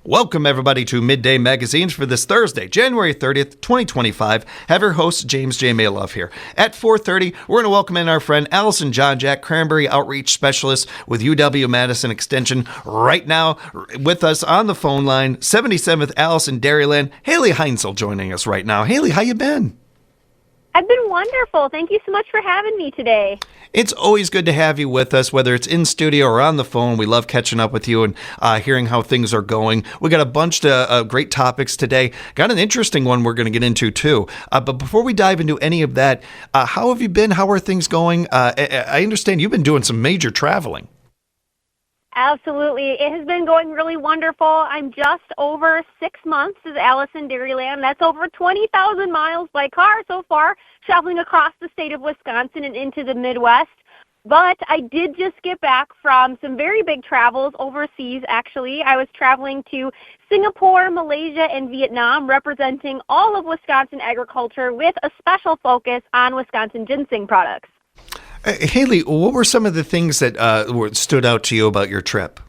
Welcome, everybody, to Midday Magazines for this Thursday, January 30th, 2025. Have your host, James J. Malouf here. At 4:30, we're going to welcome in our friend Allison John Jack, Cranberry Outreach Specialist with UW-Madison Extension. Right now, with us on the phone line, 77th Allison Dairyland, Halei Heinzel joining us right now. Halei, how you been? I've been wonderful. Thank you so much for having me today. It's always good to have you with us, whether it's in studio or on the phone. We love catching up with you and hearing how things are going. We got a bunch of great topics today. Got an interesting one we're going to get into, too. But before we dive into any of that, how have you been? How are things going? I understand you've been doing some major traveling. Absolutely. It has been going really wonderful. I'm just over 6 months as Allison Dairyland. That's over 20,000 miles by car so far, traveling across the state of Wisconsin and into the Midwest. But I did just get back from some very big travels overseas, actually. I was traveling to Singapore, Malaysia, and Vietnam, representing all of Wisconsin agriculture with a special focus on Wisconsin ginseng products. Halei, what were some of the things that stood out to you about your trip?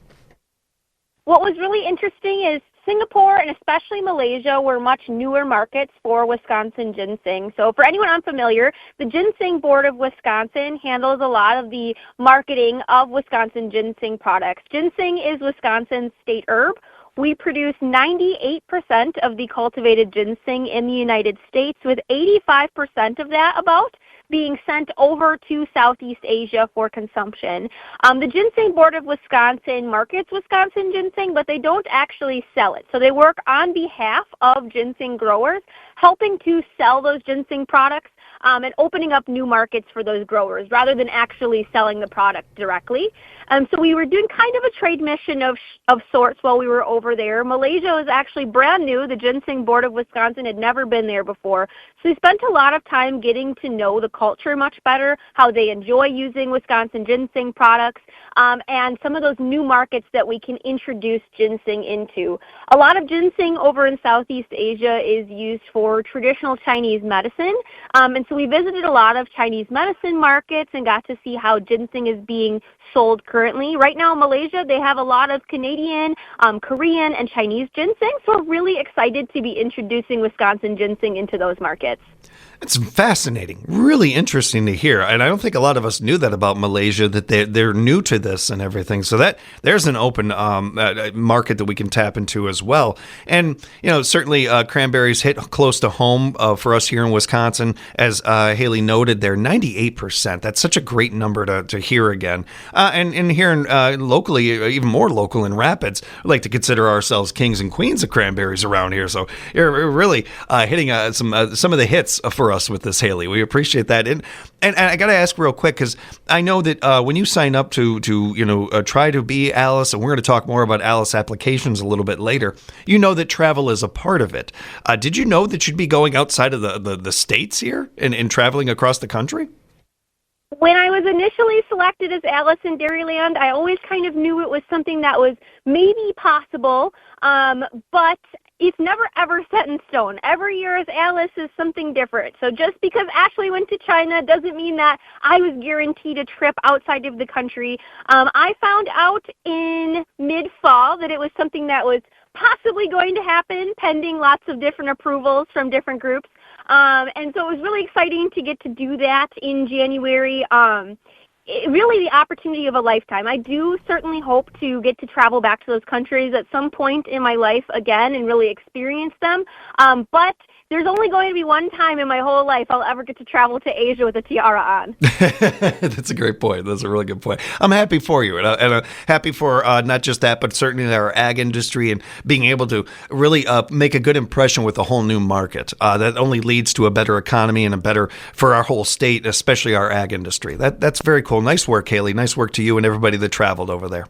What was really interesting is Singapore and especially Malaysia were much newer markets for Wisconsin ginseng. So for anyone unfamiliar, the Ginseng Board of Wisconsin handles a lot of the marketing of Wisconsin ginseng products. Ginseng is Wisconsin's state herb. We produce 98% of the cultivated ginseng in the United States, with 85% of that about being sent over to Southeast Asia for consumption. The Ginseng Board of Wisconsin markets Wisconsin ginseng, but they don't actually sell it. So they work on behalf of ginseng growers, helping to sell those ginseng products and opening up new markets for those growers rather than actually selling the product directly. So we were doing kind of a trade mission of sorts while we were over there. Malaysia was actually brand new. The Ginseng Board of Wisconsin had never been there before. So we spent a lot of time getting to know the culture much better, how they enjoy using Wisconsin ginseng products, and some of those new markets that we can introduce ginseng into. A lot of ginseng over in Southeast Asia is used for traditional Chinese medicine, and so we visited a lot of Chinese medicine markets and got to see how ginseng is being sold currently. Right now in Malaysia, they have a lot of Canadian, Korean, and Chinese ginseng, so we're really excited to be introducing Wisconsin ginseng into those markets. It's fascinating, really interesting to hear, and I don't think a lot of us knew that about Malaysia, that they're new to this and everything. So that there's an open market that we can tap into as well. And certainly cranberries hit close to home for us here in Wisconsin, as Halei noted. They're 98%. That's such a great number to hear again. And here locally, even more local in Rapids, we like to consider ourselves kings and queens of cranberries around here. So you're really hitting some of the hits for us with this, Halei. We appreciate that. And I got to ask real quick, because I know that when you sign up to try to be Alice, and we're going to talk more about Alice applications a little bit later, you know that travel is a part of it. Did you know that you'd be going outside of the states here and traveling across the country? When I was initially selected as Alice in Dairyland, I always kind of knew it was something that was maybe possible, but it's never ever set in stone. Every year as Alice is something different. So just because Ashley went to China doesn't mean that I was guaranteed a trip outside of the country. I found out in mid-fall that it was something that was possibly going to happen, pending lots of different approvals from different groups. And so it was really exciting to get to do that in January. Really the opportunity of a lifetime. I do certainly hope to get to travel back to those countries at some point in my life again and really experience them. But there's only going to be one time in my whole life I'll ever get to travel to Asia with a tiara on. That's a great point. That's a really good point. I'm happy for you, and I'm happy for not just that, but certainly our ag industry and being able to really make a good impression with a whole new market. That only leads to a better economy and a better for our whole state, especially our ag industry. That's very cool. Nice work, Halei. Nice work to you and everybody that traveled over there.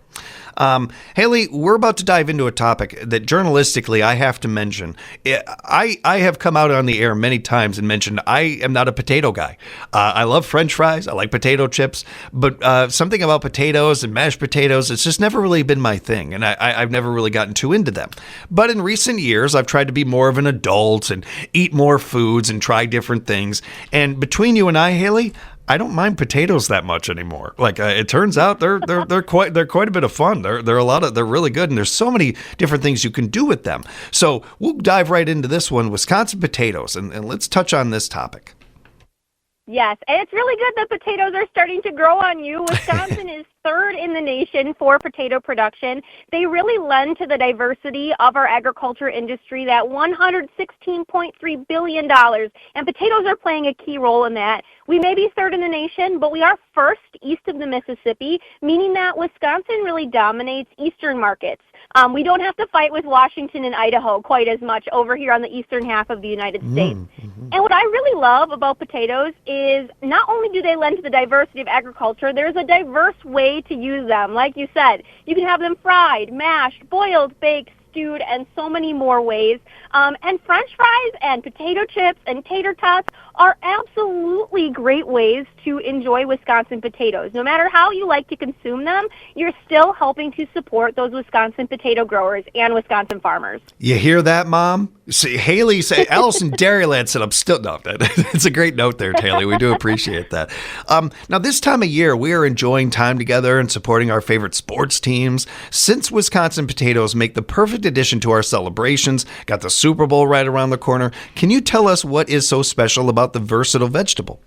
Halei, we're about to dive into a topic that journalistically I have to mention. I have come out on the air many times and mentioned I am not a potato guy. I love French fries. I like potato chips, but something about potatoes and mashed potatoes, it's just never really been my thing, and I've never really gotten too into them. But in recent years, I've tried to be more of an adult and eat more foods and try different things. And between you and I, Halei, I don't mind potatoes that much anymore. Like it turns out they're quite a bit of fun. They're really good, and there's so many different things you can do with them. So we'll dive right into this one, Wisconsin potatoes, and let's touch on this topic. Yes, and it's really good that potatoes are starting to grow on you. Wisconsin is third in the nation for potato production. They really lend to the diversity of our agriculture industry, that $116.3 billion, and potatoes are playing a key role in that. We may be third in the nation, but we are first east of the Mississippi, meaning that Wisconsin really dominates eastern markets. We don't have to fight with Washington and Idaho quite as much over here on the eastern half of the United States. Mm-hmm. And what I really love about potatoes is not only do they lend to the diversity of agriculture, there's a diverse way to use them. Like you said, you can have them fried, mashed, boiled, baked, stewed, and so many more ways. And French fries and potato chips and tater tots are absolutely great ways to enjoy Wisconsin potatoes. No matter how you like to consume them, you're still helping to support those Wisconsin potato growers and Wisconsin farmers. You hear that, Mom? See, Haley say Allison Dairyland said I'm still no. It's a great note there, Haley. We do appreciate that. Now, this time of year, we are enjoying time together and supporting our favorite sports teams. Since Wisconsin potatoes make the perfect addition to our celebrations, got the Super Bowl right around the corner. Can you tell us what is so special about the versatile vegetable?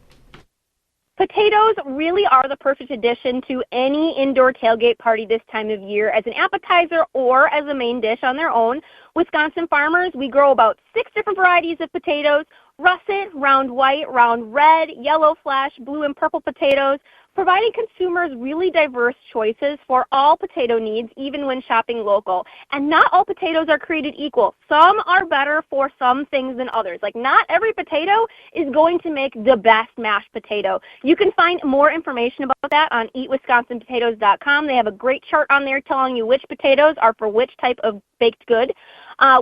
Potatoes really are the perfect addition to any indoor tailgate party this time of year as an appetizer or as a main dish on their own. Wisconsin farmers, we grow about 6 different varieties of potatoes: russet, round white, round red, yellow flash, blue, and purple potatoes, providing consumers really diverse choices for all potato needs, even when shopping local. And not all potatoes are created equal. Some are better for some things than others. Like, not every potato is going to make the best mashed potato. You can find more information about that on eatwisconsinpotatoes.com. They have a great chart on there telling you which potatoes are for which type of baked good.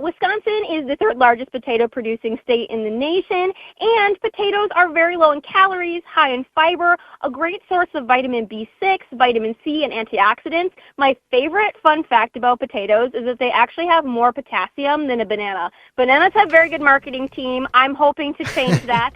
Wisconsin is the third largest potato producing state in the nation, and potatoes are very low in calories, high in fiber, a great source of vitamin B6, vitamin C, and antioxidants. My favorite fun fact about potatoes is that they actually have more potassium than a banana. Bananas have a very good marketing team. I'm hoping to change that.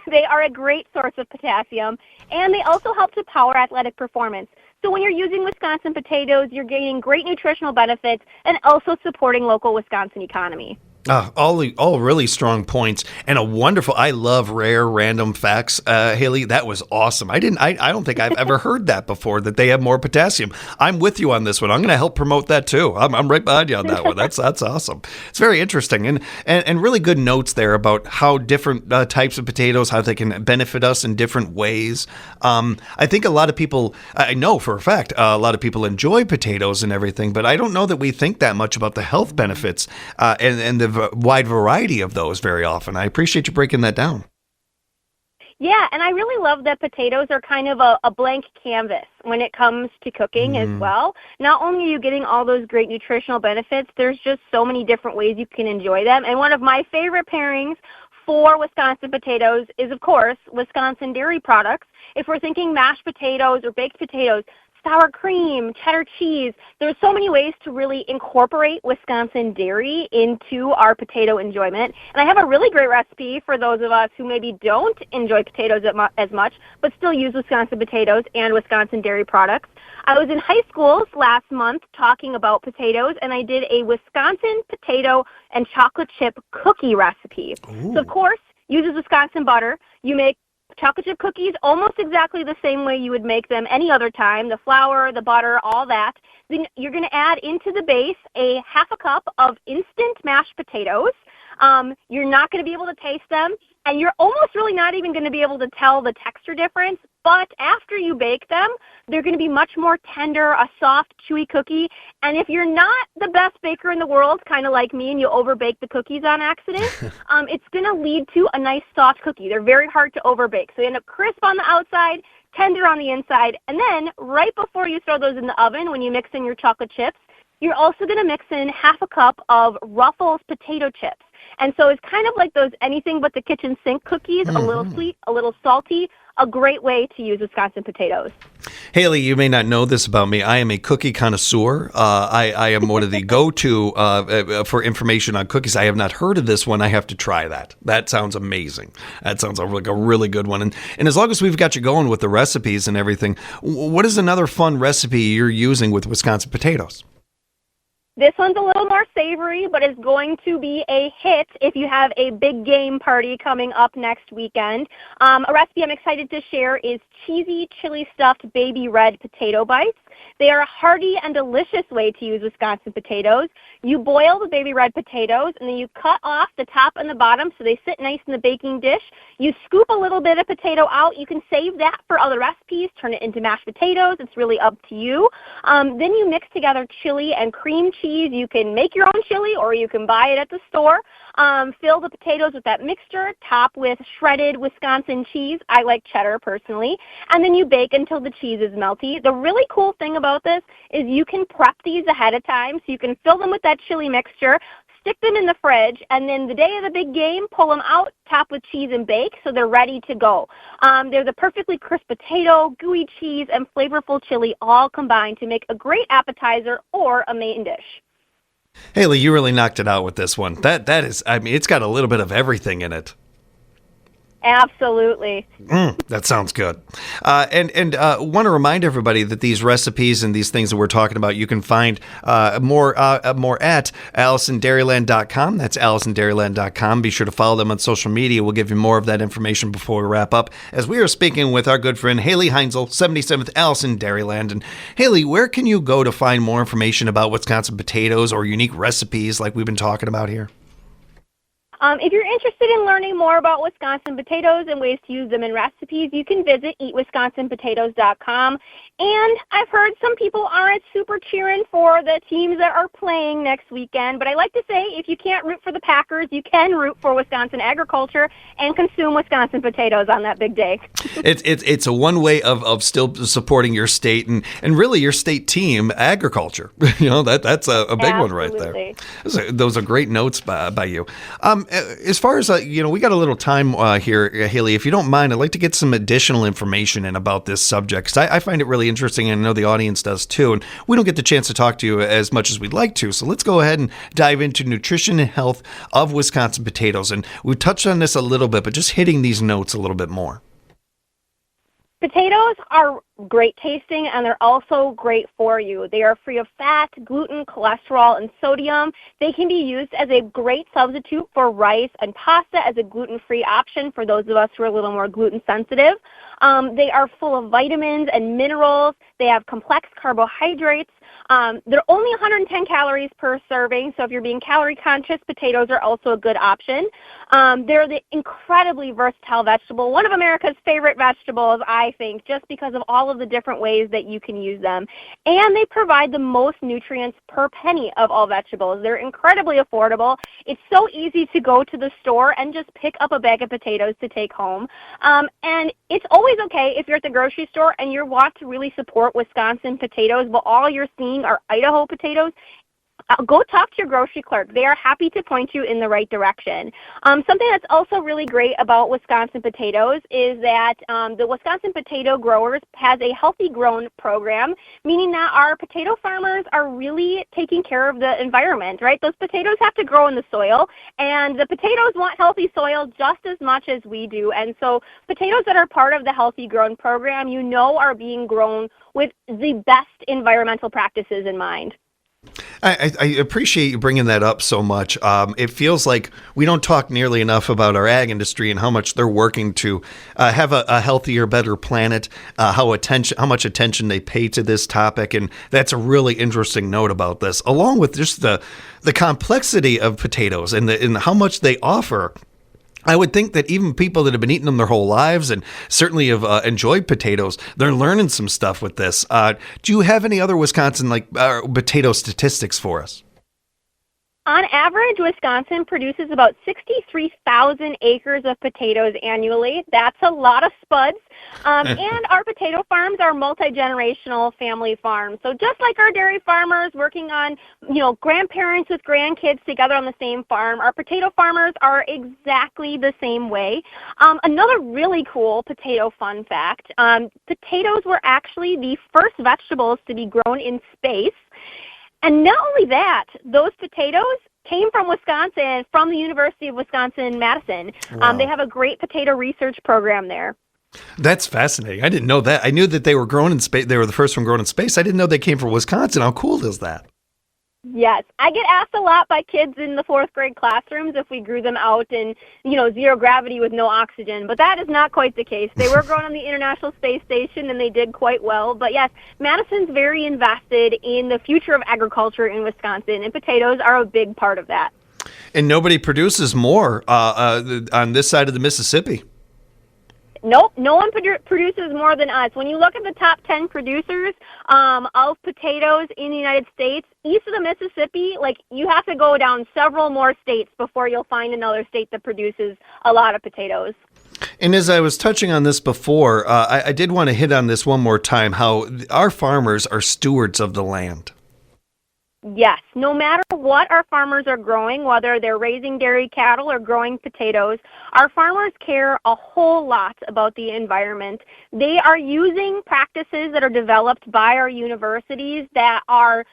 They are a great source of potassium, and they also help to power athletic performance. So when you're using Wisconsin potatoes, you're gaining great nutritional benefits and also supporting local Wisconsin economy. All really strong points, and a wonderful. I love rare random facts, Haley. That was awesome. I don't think I've ever heard that before. That they have more potassium. I'm with you on this one. I'm going to help promote that too. I'm right behind you on that one. That's awesome. It's very interesting and really good notes there about how different types of potatoes, how they can benefit us in different ways. I think a lot of people, I know for a fact, a lot of people enjoy potatoes and everything, but I don't know that we think that much about the health benefits and the wide variety of those very often. I appreciate you breaking that down. Yeah, and I really love that potatoes are kind of a blank canvas when it comes to cooking as well. Not only are you getting all those great nutritional benefits, there's just so many different ways you can enjoy them. And one of my favorite pairings for Wisconsin potatoes is, of course, Wisconsin dairy products. If we're thinking mashed potatoes or baked potatoes, sour cream, cheddar cheese. There's so many ways to really incorporate Wisconsin dairy into our potato enjoyment. And I have a really great recipe for those of us who maybe don't enjoy potatoes as much, but still use Wisconsin potatoes and Wisconsin dairy products. I was in high school last month talking about potatoes, and I did a Wisconsin potato and chocolate chip cookie recipe. Ooh. So, of course, uses Wisconsin butter. You make chocolate chip cookies almost exactly the same way you would make them any other time, the flour, the butter, all that. Then you're going to add into the base a half a cup of instant mashed potatoes. You're not going to be able to taste them, and you're almost really not even going to be able to tell the texture difference. But after you bake them, they're going to be much more tender, a soft, chewy cookie. And if you're not the best baker in the world, kind of like me, and you overbake the cookies on accident, it's going to lead to a nice soft cookie. They're very hard to overbake. So you end up crisp on the outside, tender on the inside. And then right before you throw those in the oven, when you mix in your chocolate chips, you're also going to mix in half a cup of Ruffles potato chips. And so it's kind of like those anything but the kitchen sink cookies, a little sweet, a little salty, a great way to use Wisconsin potatoes. Haley, you may not know this about me. I am a cookie connoisseur. I am one of the go-to for information on cookies. I have not heard of this one. I have to try that. That sounds amazing. That sounds like a really good one. And as long as we've got you going with the recipes and everything, what is another fun recipe you're using with Wisconsin potatoes? This one's a little more savory, but is going to be a hit if you have a big game party coming up next weekend. A recipe I'm excited to share is cheesy chili stuffed baby red potato bites. They are a hearty and delicious way to use Wisconsin potatoes. You boil the baby red potatoes, and then you cut off the top and the bottom so they sit nice in the baking dish. You scoop a little bit of potato out. You can save that for other recipes, turn it into mashed potatoes. It's really up to you. Then you mix together chili and cream cheese. You can make your own chili or you can buy it at the store. Fill the potatoes with that mixture, top with shredded Wisconsin cheese. I like cheddar personally. And then you bake until the cheese is melty. The really cool thing about this is you can prep these ahead of time. So you can fill them with that chili mixture, stick them in the fridge, and then the day of the big game, pull them out, top with cheese, and bake so they're ready to go. They're the perfectly crisp potato, gooey cheese, and flavorful chili all combined to make a great appetizer or a main dish. Haley, you really knocked it out with this one. That is, I mean, it's got a little bit of everything in it. Absolutely. That sounds good. And want to remind everybody that these recipes and these things that we're talking about, you can find more at AllisonDairyland.com. That's AllisonDairyland.com. Be sure to follow them on social media. We'll give you more of that information before we wrap up, as we are speaking with our good friend Halei Heinzel, 77th Allison Dairyland. And Haley, where can you go to find more information about Wisconsin potatoes or unique recipes like we've been talking about here? If you're interested in learning more about Wisconsin potatoes and ways to use them in recipes, you can visit eatwisconsinpotatoes.com. And I've heard some people aren't super cheering for the teams that are playing next weekend, but I like to say if you can't root for the Packers, you can root for Wisconsin agriculture and consume Wisconsin potatoes on that big day. It's a one way of still supporting your state and really your state team, agriculture. You know, that's a big one right there. Those are great notes by you. As far as, we got a little time here, Haley. If you don't mind, I'd like to get some additional information in about this subject, because I find it really interesting, and I know the audience does too, and we don't get the chance to talk to you as much as we'd like to. So let's go ahead and dive into nutrition and health of Wisconsin potatoes. And we've touched on this a little bit, but just hitting these notes a little bit more. Potatoes are great tasting, and they're also great for you. They are free of fat, gluten, cholesterol, and sodium. They can be used as a great substitute for rice and pasta as a gluten-free option for those of us who are a little more gluten sensitive. They are full of vitamins and minerals. They have complex carbohydrates. They're only 110 calories per serving, so if you're being calorie conscious, potatoes are also a good option. They're the incredibly versatile vegetable, one of America's favorite vegetables, I think, just because of all of the different ways that you can use them. And they provide the most nutrients per penny of all vegetables. They're incredibly affordable. It's so easy to go to the store and just pick up a bag of potatoes to take home. And it's always okay if you're at the grocery store and you want to really support Wisconsin potatoes, but all you're seeing are Idaho potatoes. Go talk to your grocery clerk. They are happy to point you in the right direction. Something that's also really great about Wisconsin potatoes is that the Wisconsin Potato Growers has a healthy grown program, meaning that our potato farmers are really taking care of the environment, right? Those potatoes have to grow in the soil, and the potatoes want healthy soil just as much as we do. And so potatoes that are part of the Healthy Grown program, are being grown with the best environmental practices in mind. I appreciate you bringing that up so much. It feels like we don't talk nearly enough about our ag industry and how much they're working to have a healthier, better planet, how much attention they pay to this topic. And that's a really interesting note about this, along with just the complexity of potatoes and how much they offer. I would think that even people that have been eating them their whole lives and certainly have enjoyed potatoes, they're learning some stuff with this. Do you have any other Wisconsin potato statistics for us? On average, Wisconsin produces about 63,000 acres of potatoes annually. That's a lot of spuds. And our potato farms are multi-generational family farms. So just like our dairy farmers working on, grandparents with grandkids together on the same farm, our potato farmers are exactly the same way. Another really cool potato fun fact, potatoes were actually the first vegetables to be grown in space. And not only that, those potatoes came from Wisconsin, from the University of Wisconsin-Madison. Wow. They have a great potato research program there. That's fascinating. I didn't know that. I knew that they were grown in space. They were the first one grown in space. I didn't know they came from Wisconsin. How cool is that? Yes. I get asked a lot by kids in the fourth grade classrooms if we grew them out in, zero gravity with no oxygen. But that is not quite the case. They were grown on the International Space Station, and they did quite well. But yes, Madison's very invested in the future of agriculture in Wisconsin, and potatoes are a big part of that. And nobody produces more on this side of the Mississippi. Nope, no one produces more than us. When you look at the top 10 producers of potatoes in the United States, east of the Mississippi, you have to go down several more states before you'll find another state that produces a lot of potatoes. And as I was touching on this before, I did want to hit on this one more time, how our farmers are stewards of the land. Yes, no matter what our farmers are growing, whether they're raising dairy cattle or growing potatoes, our farmers care a whole lot about the environment. They are using practices that are developed by our universities that are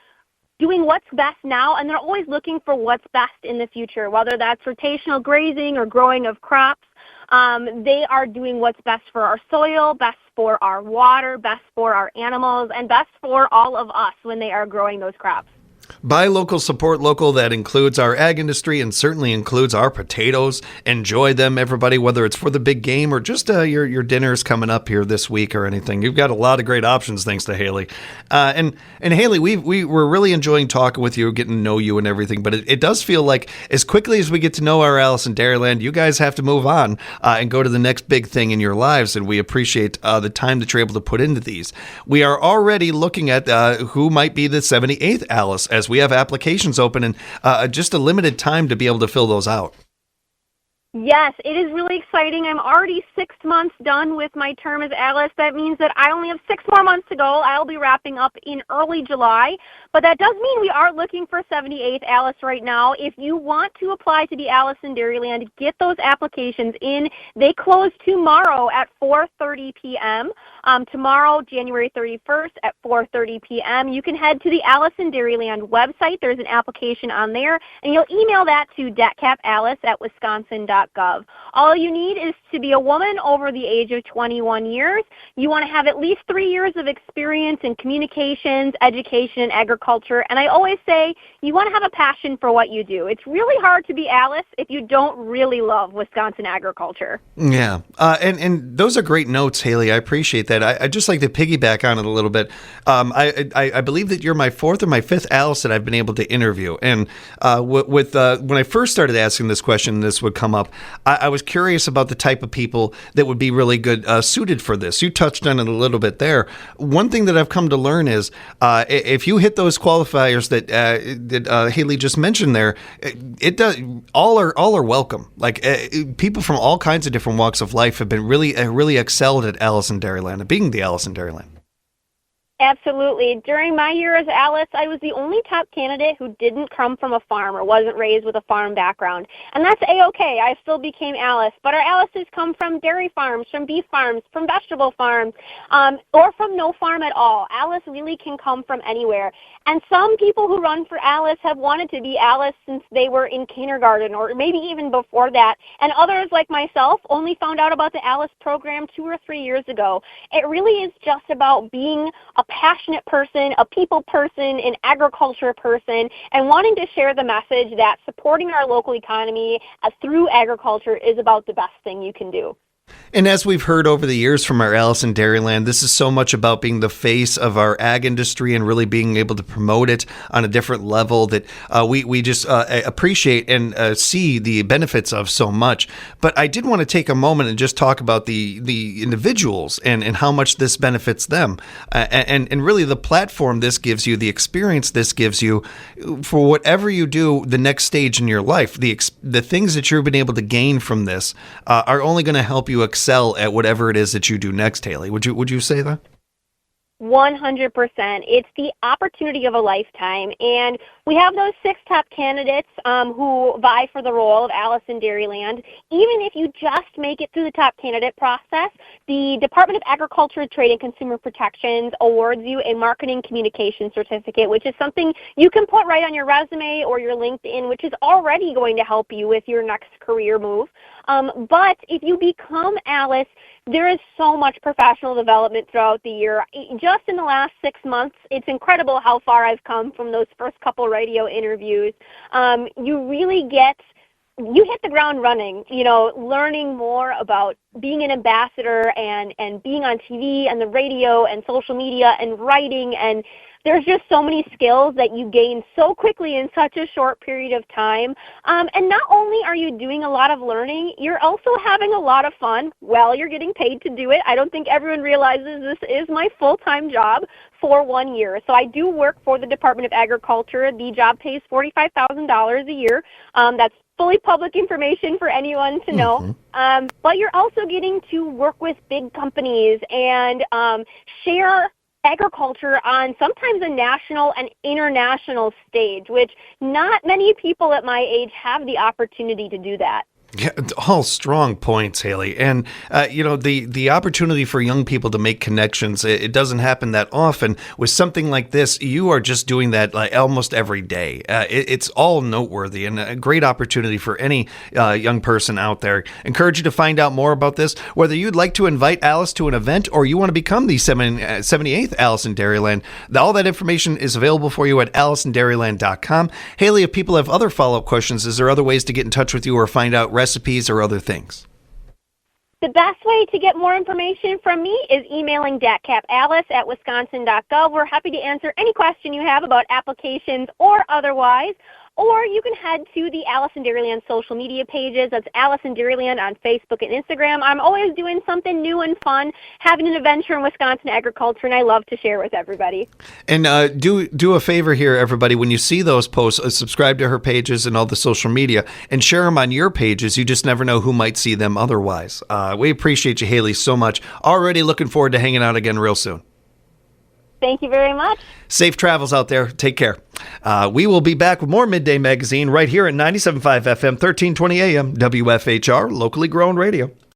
doing what's best now, and they're always looking for what's best in the future, whether that's rotational grazing or growing of crops. They are doing what's best for our soil, best for our water, best for our animals, and best for all of us when they are growing those crops. Buy local, support local. That includes our ag industry and certainly includes our potatoes. Enjoy them, everybody, whether it's for the big game or just your dinners coming up here this week or anything. You've got a lot of great options thanks to Halei. And Halei, we're really enjoying talking with you, getting to know you and everything, but it does feel like as quickly as we get to know our Alice in Dairyland, you guys have to move on and go to the next big thing in your lives, and we appreciate the time that you're able to put into these. We are already looking at who might be the 78th Alice, as we have applications open and just a limited time to be able to fill those out. Yes, it is really exciting. I'm already 6 months done with my term as Alice. That means that I only have 6 more months to go. I'll be wrapping up in early July. But that does mean we are looking for 78th Alice right now. If you want to apply to be Alice in Dairyland, get those applications in. They close tomorrow at 4:30 p.m. Tomorrow, January 31st at 4:30 p.m. You can head to the Alice in Dairyland website. There's an application on there, and you'll email that to datcapalice@wisconsin.gov. All you need is to be a woman over the age of 21 years. You want to have at least 3 years of experience in communications, education, and agriculture. And I always say you want to have a passion for what you do. It's really hard to be Alice if you don't really love Wisconsin agriculture. Yeah, and those are great notes, Halei. I appreciate that. I'd just like to piggyback on it a little bit. I believe that you're my fourth or my fifth Alice that I've been able to interview. And when I first started asking this question, this would come up, I was curious about the type of people that would be really good suited for this. You touched on it a little bit there. One thing that I've come to learn is if you hit those qualifiers that Halei just mentioned there, it does all are welcome. People from all kinds of different walks of life have been really excelled at Alice in Dairyland, being the Alice in Dairyland. Absolutely. During my year as Alice, I was the only top candidate who didn't come from a farm or wasn't raised with a farm background. And that's A-okay. I still became Alice. But our Alices come from dairy farms, from beef farms, from vegetable farms, or from no farm at all. Alice really can come from anywhere. And some people who run for Alice have wanted to be Alice since they were in kindergarten or maybe even before that. And others, like myself, only found out about the Alice program 2 or 3 years ago. It really is just about being a passionate person, a people person, an agriculture person, and wanting to share the message that supporting our local economy through agriculture is about the best thing you can do. And as we've heard over the years from our Alice in Dairyland, this is so much about being the face of our ag industry and really being able to promote it on a different level that we just appreciate and see the benefits of so much. But I did want to take a moment and just talk about the individuals and how much this benefits them. And really the platform this gives you, the experience this gives you for whatever you do the next stage in your life. The things that you've been able to gain from this are only going to help you excel at whatever it is that you do next, Haley. Would you say that? 100%. It's the opportunity of a lifetime. And we have those 6 top candidates who vie for the role of Alice in Dairyland. Even if you just make it through the top candidate process, the Department of Agriculture, Trade, and Consumer Protections awards you a marketing communication certificate, which is something you can put right on your resume or your LinkedIn, which is already going to help you with your next career move. But if you become Alice, there is so much professional development throughout the year. Just in the last 6 months, it's incredible how far I've come from those first couple radio interviews. You hit the ground running, learning more about being an ambassador and being on TV and the radio and social media and writing, and there's just so many skills that you gain so quickly in such a short period of time. And not only are you doing a lot of learning, you're also having a lot of fun while you're getting paid to do it. I don't think everyone realizes this is my full-time job for 1 year. So I do work for the Department of Agriculture. The job pays $45,000 a year. That's fully public information for anyone to know. But you're also getting to work with big companies and share agriculture on sometimes a national and international stage, which not many people at my age have the opportunity to do that. Yeah, all strong points, Haley. And, the opportunity for young people to make connections, it doesn't happen that often. With something like this, you are just doing that like almost every day. It's all noteworthy and a great opportunity for any young person out there. Encourage you to find out more about this, whether you'd like to invite Alice to an event or you want to become the 78th Alice in Dairyland. All that information is available for you at AliceInDairyland.com. Haley, if people have other follow-up questions, is there other ways to get in touch with you or find out recipes or other things? The best way to get more information from me is emailing datcapalice@wisconsin.gov. We're happy to answer any question you have about applications or otherwise. Or you can head to the Alice in Dairyland social media pages. That's Alice in Dairyland on Facebook and Instagram. I'm always doing something new and fun, having an adventure in Wisconsin agriculture, and I love to share with everybody. And do a favor here, everybody. When you see those posts, subscribe to her pages and all the social media and share them on your pages. You just never know who might see them otherwise. We appreciate you, Haley, so much. Already looking forward to hanging out again real soon. Thank you very much. Safe travels out there. Take care. We will be back with more Midday Magazine right here at 97.5 FM, 1320 AM, WFHR, locally grown radio.